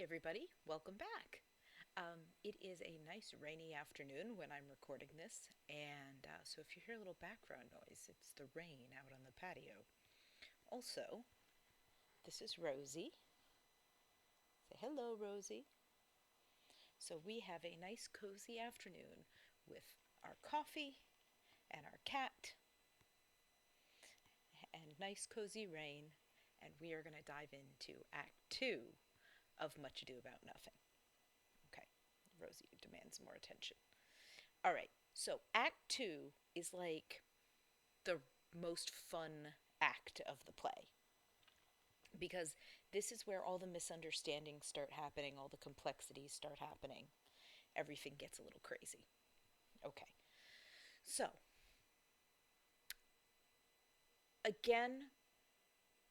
everybody, welcome back. It is a nice rainy afternoon when I'm recording this, and so if you hear a little background noise, it's the rain out on the patio. Also, this is Rosie. Say hello, Rosie. So we have a nice cozy afternoon with our coffee and our cat and nice cozy rain, and we are going to dive into Act 2 of Much Ado About Nothing. Okay, Rosie demands more attention. All right. So act 2 is like the most fun act of the play because this is where all the misunderstandings start happening, all the complexities start happening. Everything gets a little crazy. Okay. So, again,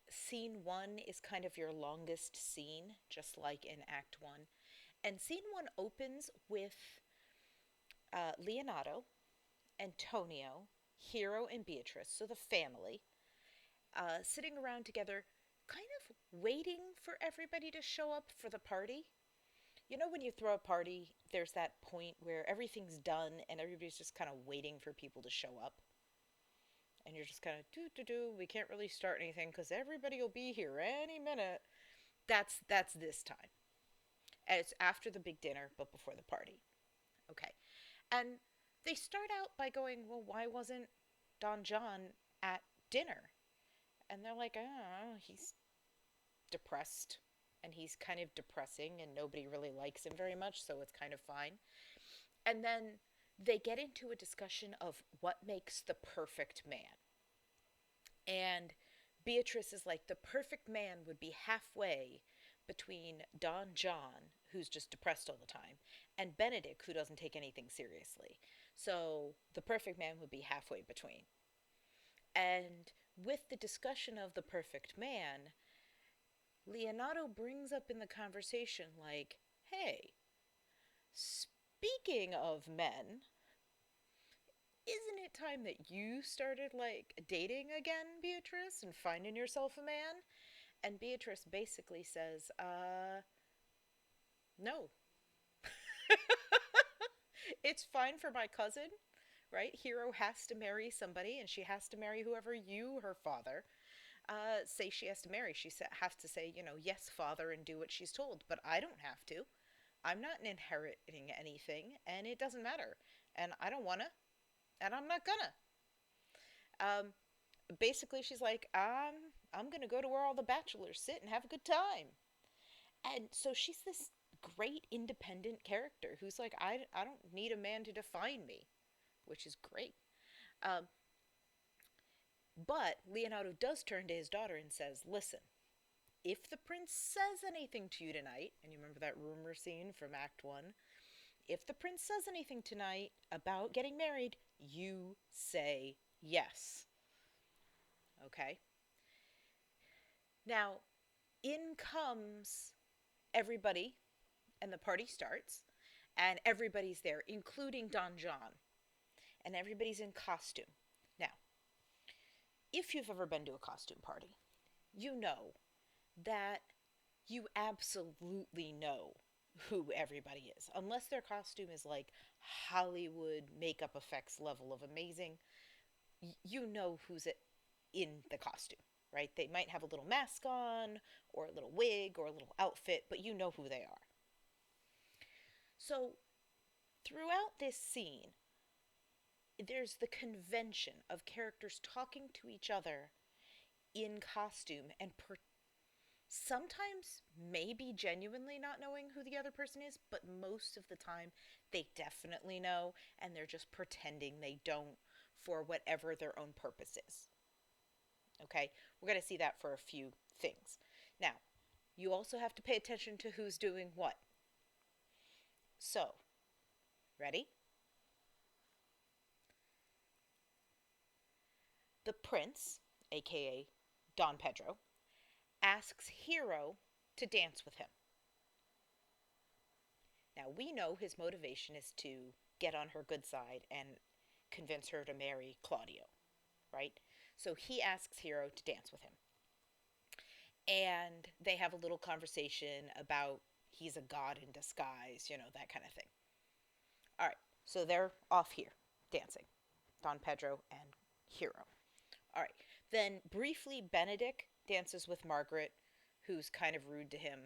scene 1 is kind of your longest scene, just like in act 1. And scene 1 opens with Leonardo, Antonio, Hero, and Beatrice, so the family, sitting around together, kind of waiting for everybody to show up for the party. You know, when you throw a party, there's that point where everything's done and everybody's just kind of waiting for people to show up. And you're just kind of do. We can't really start anything because everybody will be here any minute. That's this time. And it's after the big dinner, but before the party. Okay. And they start out by going, well, why wasn't Don John at dinner? And they're like, oh, he's depressed and he's kind of depressing and nobody really likes him very much, so it's kind of fine. And then they get into a discussion of what makes the perfect man. And Beatrice is like, the perfect man would be halfway between Don John, who's just depressed all the time, and Benedict, who doesn't take anything seriously. So the perfect man would be halfway between. And with the discussion of the perfect man, Leonardo brings up in the conversation, like, hey, speaking of men, isn't it time that you started, like, dating again, Beatrice, and finding yourself a man? And Beatrice basically says, no. It's fine for my cousin, right? Hero has to marry somebody, and she has to marry whoever you, her father, say she has to marry. She has to say, yes, father, and do what she's told. But I don't have to. I'm not inheriting anything, and it doesn't matter. And I don't want to, and I'm not gonna. Um, Basically, she's like, I'm gonna go to where all the bachelors sit and have a good time. And so she's this great independent character who's like, I don't need a man to define me, which is great. Um, but Leonardo does turn to his daughter and says, listen, if the prince says anything to you tonight, and you remember that rumor scene from Act 1, if the prince says anything tonight about getting married, you say yes. Okay? Now, in comes everybody, and the party starts, and everybody's there, including Don John, and everybody's in costume. Now, if you've ever been to a costume party, you know that you absolutely know who everybody is. Unless their costume is like Hollywood makeup effects level of amazing, you know who's in the costume, right? They might have a little mask on, or a little wig, or a little outfit, but you know who they are. So, throughout this scene, there's the convention of characters talking to each other in costume and sometimes maybe genuinely not knowing who the other person is, but most of the time they definitely know and they're just pretending they don't for whatever their own purpose is. Okay? We're going to see that for a few things. Now, you also have to pay attention to who's doing what. So, ready? The prince, aka Don Pedro, asks Hero to dance with him. Now, we know his motivation is to get on her good side and convince her to marry Claudio, right? So he asks Hero to dance with him. And they have a little conversation about he's a god in disguise, that kind of thing. All right, so they're off here dancing, Don Pedro and Hero. All right, then briefly Benedict dances with Margaret, who's kind of rude to him.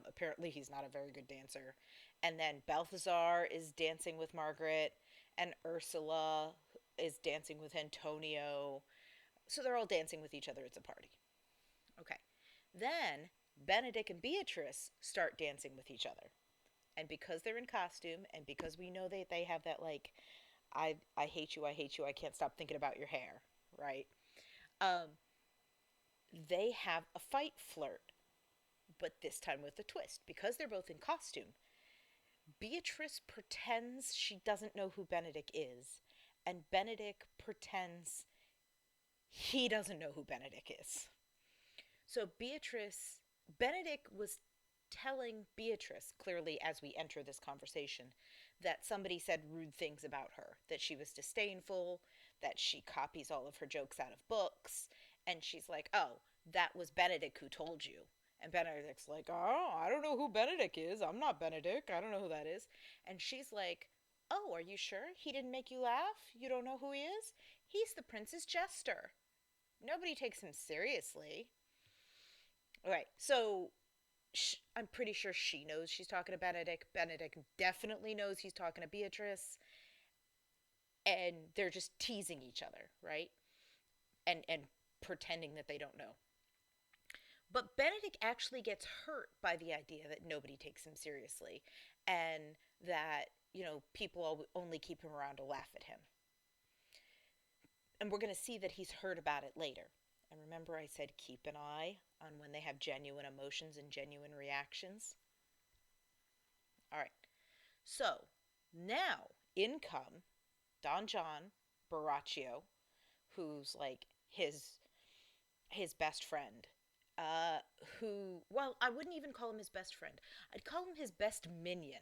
Apparently, he's not a very good dancer. And then Balthazar is dancing with Margaret, and Ursula is dancing with Antonio. So they're all dancing with each other. It's a party. Okay. Then Benedict and Beatrice start dancing with each other. And because they're in costume, and because we know that they have that, like, I hate you, I can't stop thinking about your hair, right? Um, they have a fight flirt, but this time with a twist. Because they're both in costume, Beatrice pretends she doesn't know who Benedict is, and Benedict pretends he doesn't know who Benedict is. So Benedict was telling Beatrice, clearly as we enter this conversation, that somebody said rude things about her, that she was disdainful, that she copies all of her jokes out of books, and she's like, oh, that was Benedict who told you. And Benedict's like, oh, I don't know who Benedict is. I'm not Benedict. I don't know who that is. And she's like, oh, are you sure? He didn't make you laugh? You don't know who he is? He's the prince's jester. Nobody takes him seriously. All right, so I'm pretty sure she knows she's talking to Benedict. Benedict definitely knows he's talking to Beatrice. And they're just teasing each other, right? And pretending that they don't know. But Benedict actually gets hurt by the idea that nobody takes him seriously and that, people only keep him around to laugh at him. And we're going to see that he's heard about it later. And remember, I said keep an eye on when they have genuine emotions and genuine reactions. All right. So now in come Don John Baraccio, who's like his best friend. Well, I wouldn't even call him his best friend. I'd call him his best minion.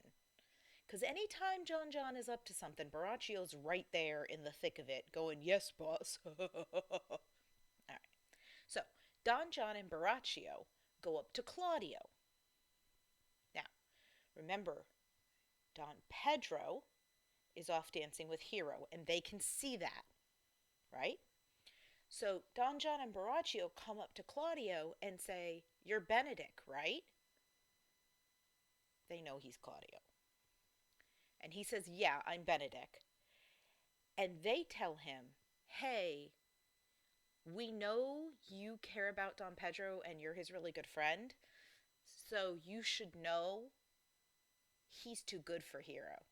Because anytime John is up to something, Baraccio's right there in the thick of it, going, yes, boss. All right. So, Don John and Baraccio go up to Claudio. Now, remember, Don Pedro is off dancing with Hero, and they can see that, right? So Don John and Baraccio come up to Claudio and say, you're Benedict, right? They know he's Claudio. And he says, yeah, I'm Benedict. And they tell him, hey, we know you care about Don Pedro and you're his really good friend, so you should know he's too good for Hero.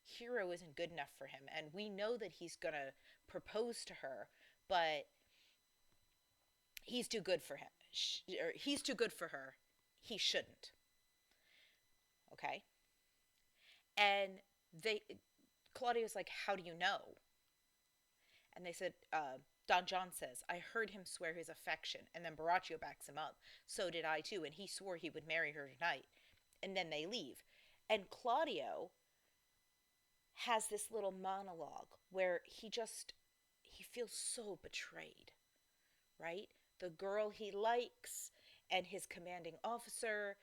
Hero isn't good enough for him, and we know that he's going to propose to her, but he's too good for him. He's too good for her. He shouldn't. Okay? And they Claudio's like, how do you know? And they said, Don John says, I heard him swear his affection. And then Baraccio backs him up. So did I too. And he swore he would marry her tonight. And then they leave. And Claudio has this little monologue where he feels so betrayed, right? The girl he likes and his commanding officer.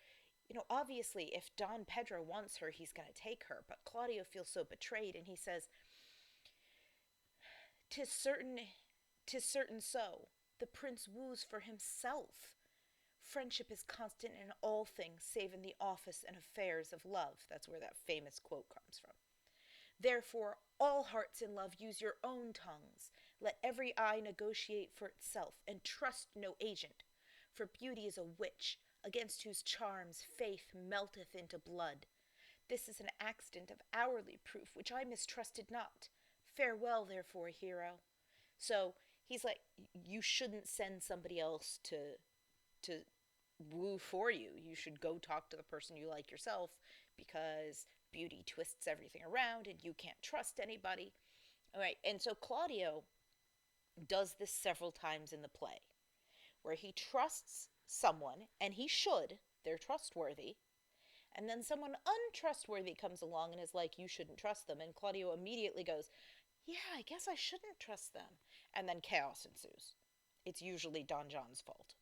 Obviously, if Don Pedro wants her, he's going to take her. But Claudio feels so betrayed, and he says, "'Tis certain so. The prince woos for himself. Friendship is constant in all things, save in the office and affairs of love." That's where that famous quote comes from. "Therefore, all hearts in love use your own tongues. Let every eye negotiate for itself, and trust no agent. For beauty is a witch, against whose charms faith melteth into blood. This is an accident of hourly proof, which I mistrusted not. Farewell, therefore, Hero." So he's like, you shouldn't send somebody else to woo for you. You should go talk to the person you like yourself, because beauty twists everything around and you can't trust anybody. All right, and so Claudio does this several times in the play, where he trusts someone, and he should, they're trustworthy, and then someone untrustworthy comes along and is like, you shouldn't trust them, and Claudio immediately goes, yeah, I guess I shouldn't trust them, and then chaos ensues. It's usually Don John's fault.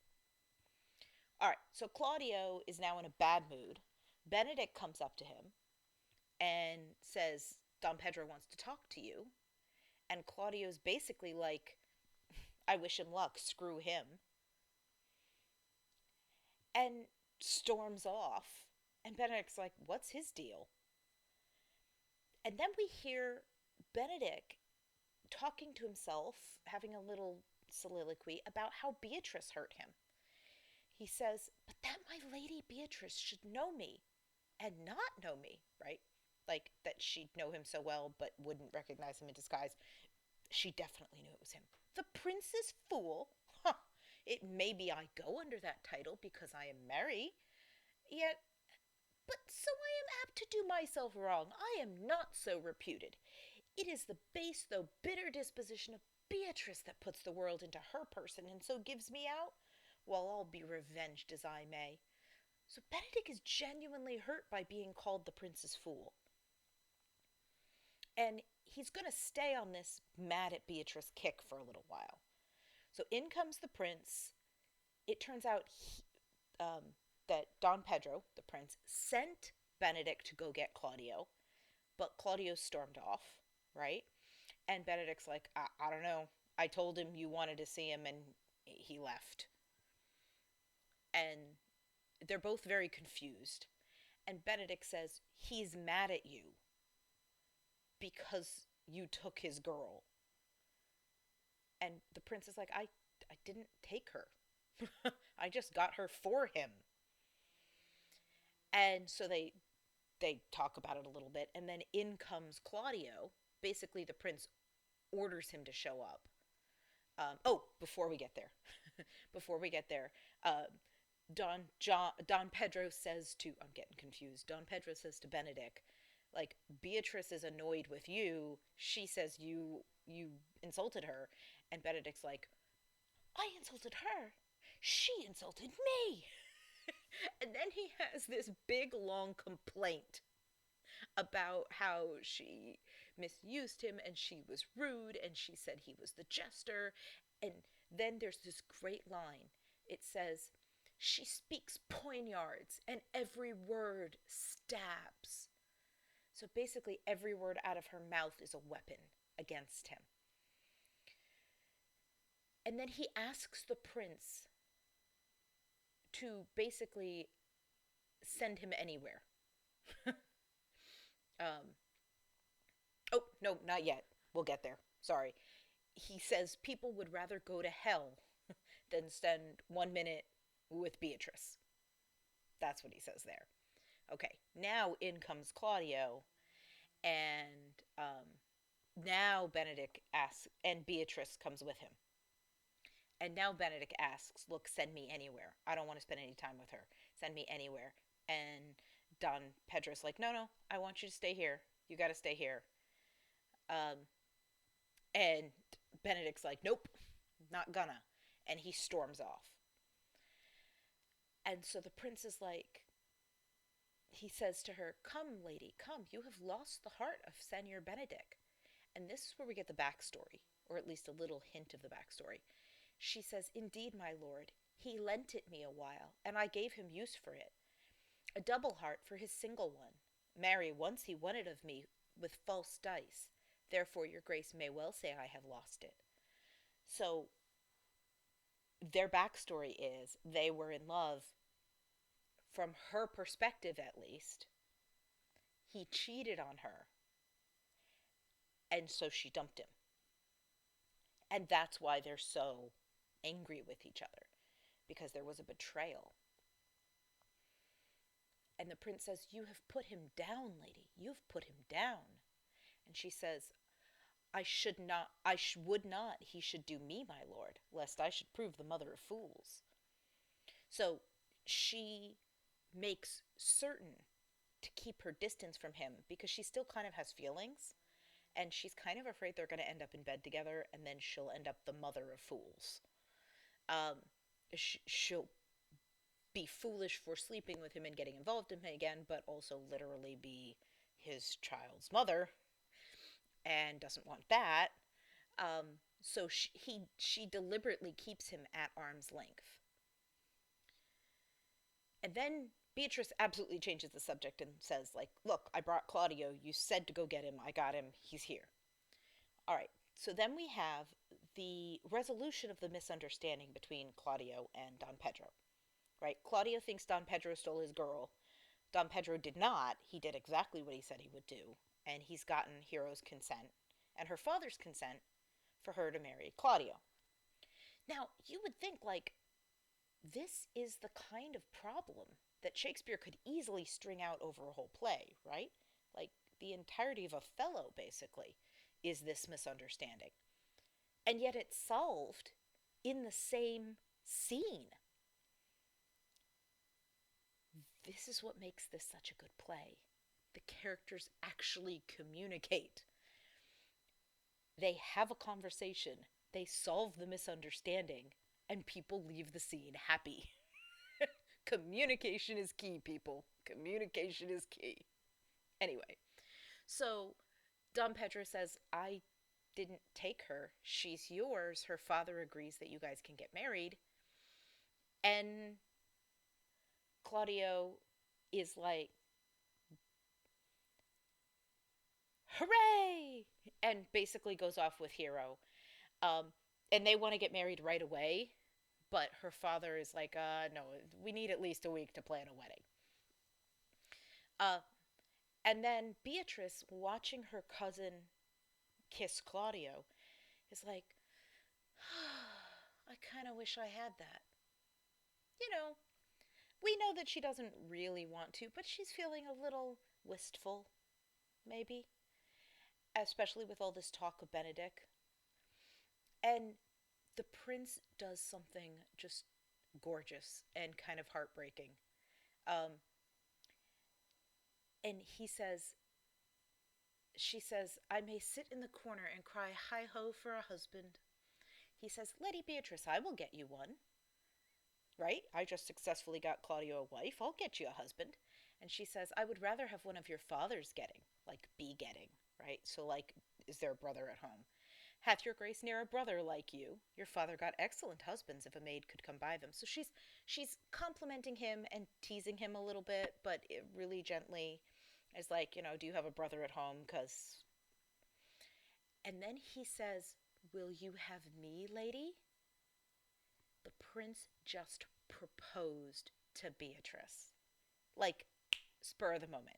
All right, so Claudio is now in a bad mood, Benedict comes up to him and says, Don Pedro wants to talk to you. And Claudio's basically like, I wish him luck, screw him, and storms off. And Benedict's like, what's his deal? And then we hear Benedict talking to himself, having a little soliloquy about how Beatrice hurt him. He says, but that my lady Beatrice should know me and not know me, right? Like that she'd know him so well but wouldn't recognize him in disguise. She definitely knew it was him. The Prince's Fool? Huh. It may be I go under that title because I am merry, yet, but so I am apt to do myself wrong. I am not so reputed. It is the base, though bitter disposition of Beatrice that puts the world into her person and so gives me out, while I'll be revenged as I may. So Benedict is genuinely hurt by being called the Prince's Fool. And he's going to stay on this mad at Beatrice kick for a little while. So in comes the prince. It turns out that Don Pedro, the prince, sent Benedict to go get Claudio, but Claudio stormed off, right? And Benedict's like, I don't know. I told him you wanted to see him, and he left. And they're both very confused. And Benedict says, he's mad at you because you took his girl. And the prince is like, I didn't take her. I just got her for him. And so they talk about it a little bit, and then in comes Claudio. Basically, the prince orders him to show up. Before we get there, before we get there, Don Pedro says to, I'm getting confused. Don Pedro says to Benedict, like, Beatrice is annoyed with you. She says you insulted her, and Benedict's like, I insulted her. She insulted me. And then he has this big long complaint about how she misused him and she was rude and she said he was the jester. And then there's this great line. It says, she speaks poignards and every word stabs. So basically, every word out of her mouth is a weapon against him. And then he asks the prince to basically send him anywhere. um, oh, no, not yet. We'll get there. Sorry. He says people would rather go to hell than spend 1 minute with Beatrice. That's what he says there. Okay, now in comes Claudio, and now Benedict asks, and Beatrice comes with him. And now Benedict asks, look, send me anywhere. I don't want to spend any time with her. Send me anywhere. And Don Pedro's like, no, I want you to stay here. You got to stay here. Um, and Benedict's like, nope, not gonna. And he storms off. And so the prince is like, he says to her, come, lady, come. You have lost the heart of Seigneur Benedict. And this is where we get the backstory, or at least a little hint of the backstory. She says, indeed, my lord, he lent it me a while, and I gave him use for it. A double heart for his single one. Marry, once he won it of me with false dice. Therefore your grace may well say I have lost it. So their backstory is they were in love, from her perspective at least. He cheated on her, and so she dumped him. And that's why they're so angry with each other, because there was a betrayal. And the prince says, you have put him down, lady. You've put him down. And she says, would not he should do me, my lord, lest I should prove the mother of fools. So she makes certain to keep her distance from him because she still kind of has feelings, and she's kind of afraid they're going to end up in bed together, and then she'll end up the mother of fools. She'll be foolish for sleeping with him and getting involved in him again, but also literally be his child's mother, and doesn't want that. So she deliberately keeps him at arm's length. And then Beatrice absolutely changes the subject and says, like, look, I brought Claudio. You said to go get him. I got him. He's here. All right. So then we have the resolution of the misunderstanding between Claudio and Don Pedro, right? Claudio thinks Don Pedro stole his girl. Don Pedro did not. He did exactly what he said he would do. And he's gotten Hero's consent and her father's consent for her to marry Claudio. Now, you would think, like, this is the kind of problem that Shakespeare could easily string out over a whole play, right? Like, the entirety of Othello, basically, is this misunderstanding. And yet it's solved in the same scene. This is what makes this such a good play. The characters actually communicate. They have a conversation, they solve the misunderstanding, and people leave the scene happy. Communication is key, people. Communication is key. Anyway, so Don Pedro says, I didn't take her. She's yours. Her father agrees that you guys can get married. And Claudio is like, hooray! And basically goes off with Hero. Um, and they want to get married right away. But her father is like, no, we need at least a week to plan a wedding. Uh, and then Beatrice, watching her cousin kiss Claudio, is like, I kind of wish I had that. You know, we know that she doesn't really want to, but she's feeling a little wistful, maybe, especially with all this talk of Benedict. And the prince does something just gorgeous and kind of heartbreaking. Um, and he says, she says, I may sit in the corner and cry hi ho for a husband. He says, Lady Beatrice, I will get you one. Right? I just successfully got Claudio a wife. I'll get you a husband. And she says, I would rather have one of your father's getting, like be getting, right? So, like, is there a brother at home? Hath your grace ne'er a brother like you? Your father got excellent husbands if a maid could come by them. So she's complimenting him and teasing him a little bit, but it really gently is like, do you have a brother at home? Cause, and then he says, will you have me, lady? The prince just proposed to Beatrice. Like, spur of the moment.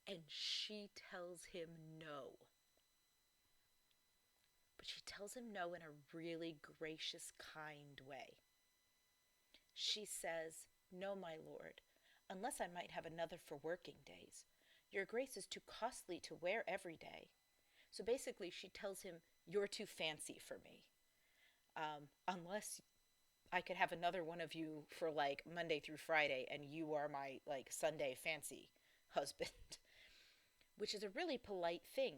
And she tells him no. But she tells him no in a really gracious, kind way. She says, no, my lord, unless I might have another for working days. Your grace is too costly to wear every day. So basically, she tells him, you're too fancy for me. Unless I could have another one of you for like Monday through Friday, and you are my like Sunday fancy husband, which is a really polite thing.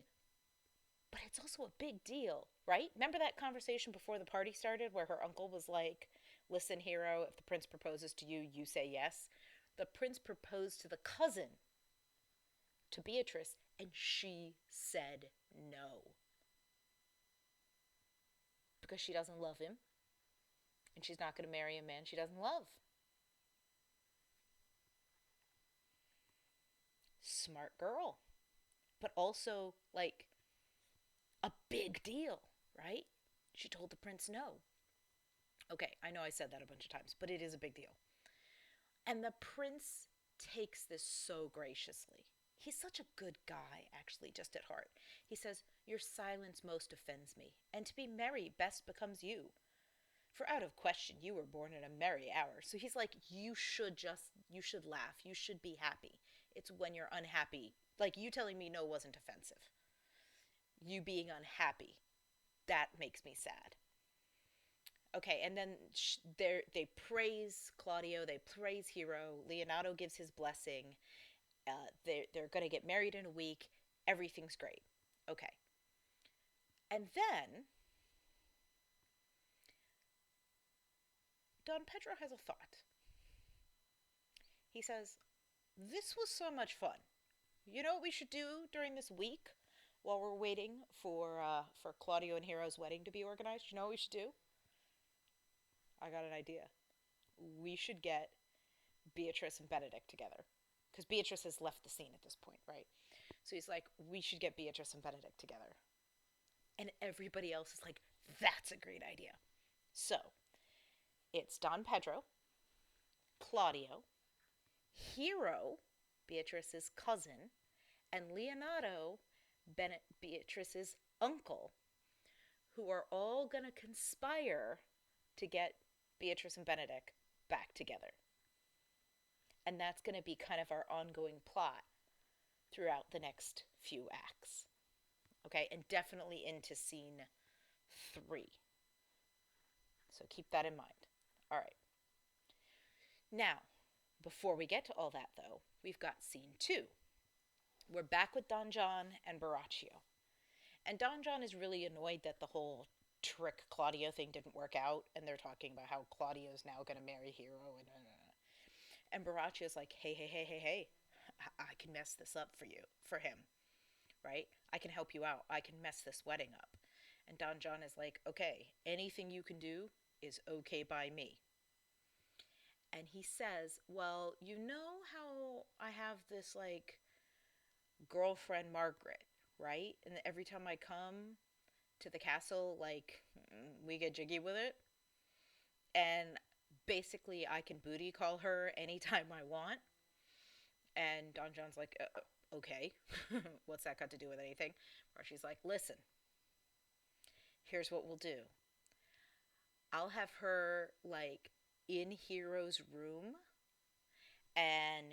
But it's also a big deal, right? Remember that conversation before the party started where her uncle was like, listen, Hero, if the prince proposes to you, you say yes. The prince proposed to the cousin, to Beatrice, and she said no. Because she doesn't love him, and she's not going to marry a man she doesn't love. Smart girl. But also, like, a big deal, right? She told the prince no. Okay, I know I said that a bunch of times, but it is a big deal. And the prince takes this so graciously. He's such a good guy, actually, just at heart. He says, your silence most offends me, and to be merry best becomes you. For out of question, you were born in a merry hour. So he's like, you should laugh. You should be happy. It's when you're unhappy. Like, you telling me no wasn't offensive. You being unhappy, that makes me sad. Okay, and then they praise Claudio, they praise Hero. Leonardo gives his blessing. They're going to get married in a week. Everything's great. Okay. And then Don Pedro has a thought. He says, this was so much fun. You know what we should do during this week while we're waiting for Claudio and Hero's wedding to be organized? You know what we should do? I got an idea. we should get Beatrice and Benedict together. Because Beatrice has left the scene at this point, right? So he's like, we should get Beatrice and Benedict together. And everybody else is like, that's a great idea. So it's Don Pedro, Claudio, Hero, Beatrice's cousin, and Leonardo, Beatrice's uncle, who are all going to conspire to get Beatrice and Benedict back together. And that's going to be kind of our ongoing plot throughout the next few acts. Okay, and definitely into scene 3. So keep that in mind. All right. Now, before we get to all that, though, we've got scene 2. We're back with Don John and Baraccio. And Don John is really annoyed that the whole trick Claudio thing didn't work out, and they're talking about how Claudio's now going to marry Hero, and Baraccio's like, hey, hey, hey, hey, hey, I can mess this up for you, for him, right? I can help you out. I can mess this wedding up. And Don John is like, okay, anything you can do is okay by me. And he says, well, you know how I have this, like, girlfriend Margaret, right? And every time I come to the castle, like, we get jiggy with it. And basically, I can booty call her anytime I want. And Don John's like, okay, what's that got to do with anything? Or she's like, listen, here's what we'll do. I'll have her, like, in Hero's room, and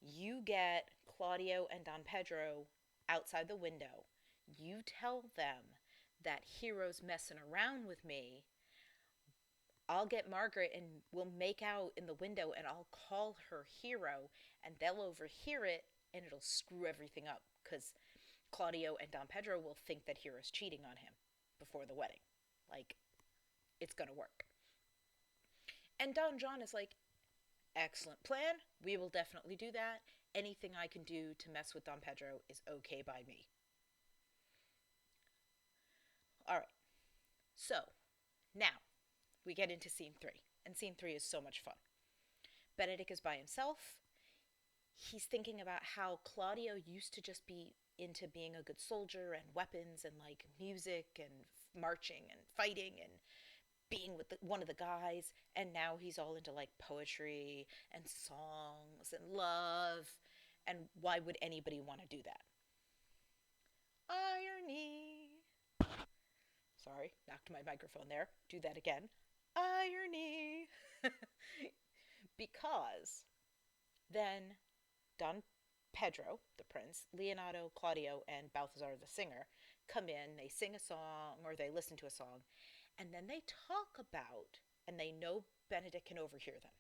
you get Claudio and Don Pedro outside the window. You tell them that Hero's messing around with me. I'll get Margaret and we'll make out in the window, and I'll call her Hero, and they'll overhear it, and it'll screw everything up because Claudio and Don Pedro will think that Hero's cheating on him before the wedding. Like, it's gonna work. And Don John is like, excellent plan. We will definitely do that. Anything I can do to mess with Don Pedro is okay by me. All right. So, now we get into scene 3. And scene 3 is so much fun. Benedict is by himself. He's thinking about how Claudio used to just be into being a good soldier and weapons and, like, music and marching and fighting and being with one of the guys, and now he's all into, like, poetry and songs and love. And why would anybody want to do that? Irony. Sorry, knocked my microphone there. Do that again. Irony. Because then Don Pedro, the prince, Leonardo, Claudio, and Balthazar the singer come in, they sing a song or they listen to a song, and then they talk about, and they know Benedict can overhear them.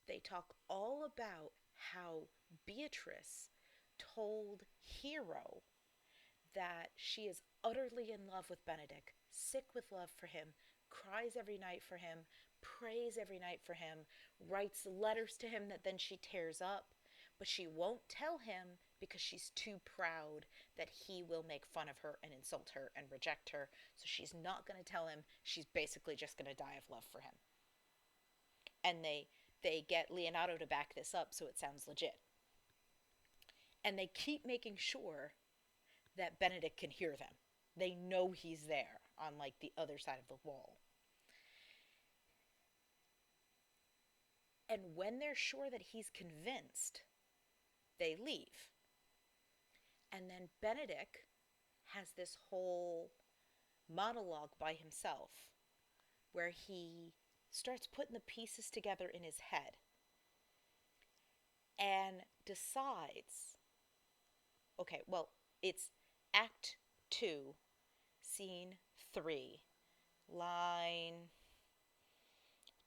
They talk all about how Beatrice told Hero that she is utterly in love with Benedict, sick with love for him, cries every night for him, prays every night for him, writes letters to him that then she tears up, but she won't tell him because she's too proud that he will make fun of her and insult her and reject her. So she's not going to tell him. She's basically just going to die of love for him. And they get Leonardo to back this up so it sounds legit. And they keep making sure that Benedict can hear them. They know he's there on, like, the other side of the wall. And when they're sure that he's convinced, they leave. And then Benedict has this whole monologue by himself where he starts putting the pieces together in his head and decides, okay, well, it's Act 2, Scene 3, line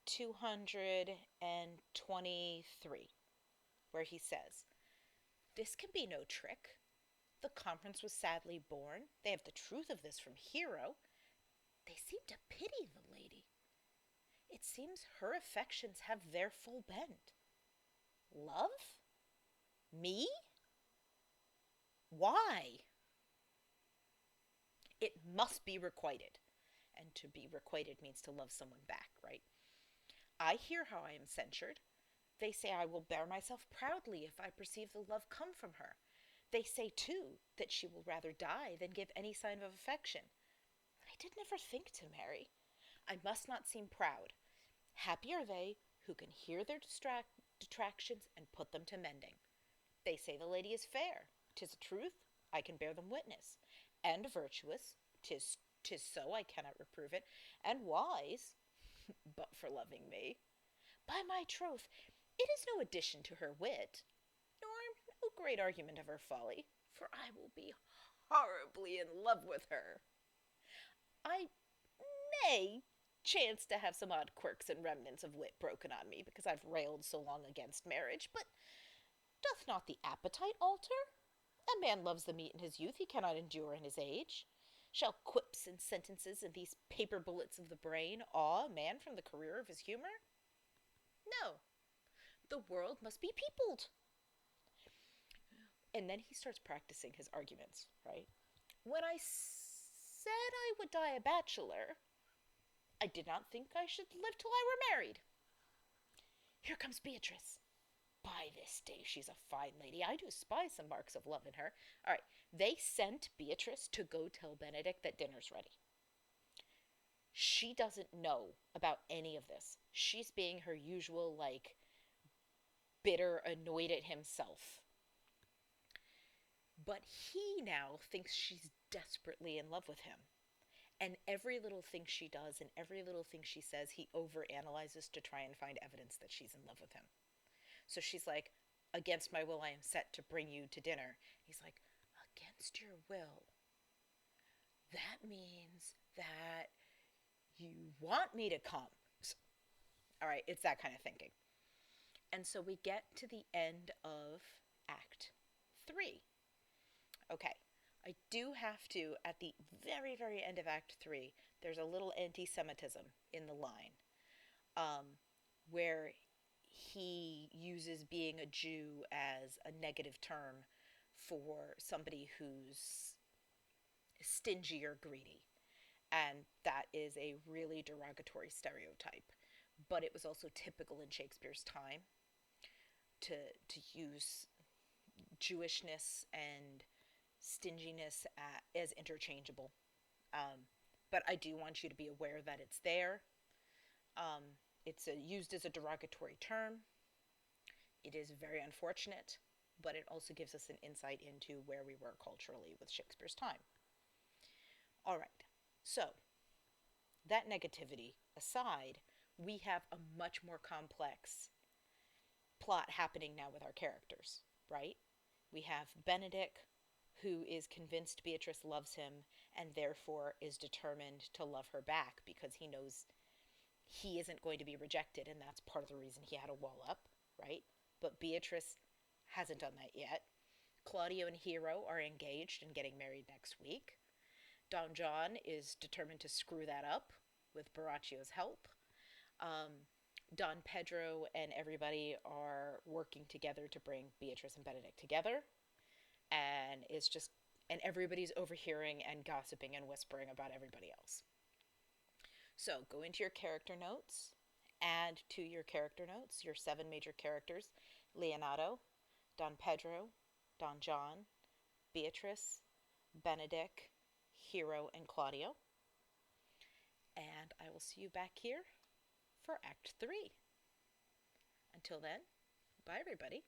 223, where he says, "This can be no trick. The conference was sadly born. They have the truth of this from Hero. They seem to pity the lady. It seems her affections have their full bent. Love? Me? Why? It must be requited." And to be requited means to love someone back, right? I hear how I am censured. They say I will bear myself proudly if I perceive the love come from her. They say, too, that she will rather die than give any sign of affection. I did never think to marry. I must not seem proud. Happy are they who can hear their detractions and put them to mending. They say the lady is fair. 'Tis a truth, I can bear them witness. And virtuous, 'tis so, I cannot reprove it. And wise, but for loving me. By my troth, it is no addition to her wit, nor no great argument of her folly, for I will be horribly in love with her. I may chance to have some odd quirks and remnants of wit broken on me because I've railed so long against marriage, but doth not the appetite alter? A man loves the meat in his youth he cannot endure in his age. Shall quips and sentences and these paper bullets of the brain awe a man from the career of his humor? No, the world must be peopled. And then he starts practicing his arguments, right? When I said I would die a bachelor, I did not think I should live till I were married. Here comes Beatrice. By this day, she's a fine lady. I do spy some marks of love in her. All right, they sent Beatrice to go tell Benedict that dinner's ready. She doesn't know about any of this. She's being her usual, like, bitter, annoyed at himself. But he now thinks she's desperately in love with him. And every little thing she does and every little thing she says, he overanalyzes to try and find evidence that she's in love with him. So she's like, against my will, I am set to bring you to dinner. He's like, against your will? That means that you want me to come. So, all right, it's that kind of thinking. And so we get to the end of Act 3. Okay, I do have to, at the very, very end of Act 3, there's a little anti Semitism in the line where he uses being a Jew as a negative term for somebody who's stingy or greedy. And that is a really derogatory stereotype. But it was also typical in Shakespeare's time to use Jewishness and stinginess as interchangeable. Um, but I do want you to be aware that it's there. Um, it's used as a derogatory term. It is very unfortunate, but it also gives us an insight into where we were culturally with Shakespeare's time. All right, so that negativity aside, we have a much more complex plot happening now with our characters, right? We have Benedict, who is convinced Beatrice loves him and therefore is determined to love her back because he knows he isn't going to be rejected, and that's part of the reason he had a wall up, right? But Beatrice hasn't done that yet. Claudio and Hero are engaged and getting married next week. Don John is determined to screw that up with Baraccio's help. Um, Don Pedro and everybody are working together to bring Beatrice and Benedict together, and it's just and everybody's overhearing and gossiping and whispering about everybody else. So go into your character notes, add to your character notes your 7 major characters: Leonato, Don Pedro, Don John, Beatrice, Benedict, Hero, and Claudio. And I will see you back here for Act 3. Until then, bye everybody.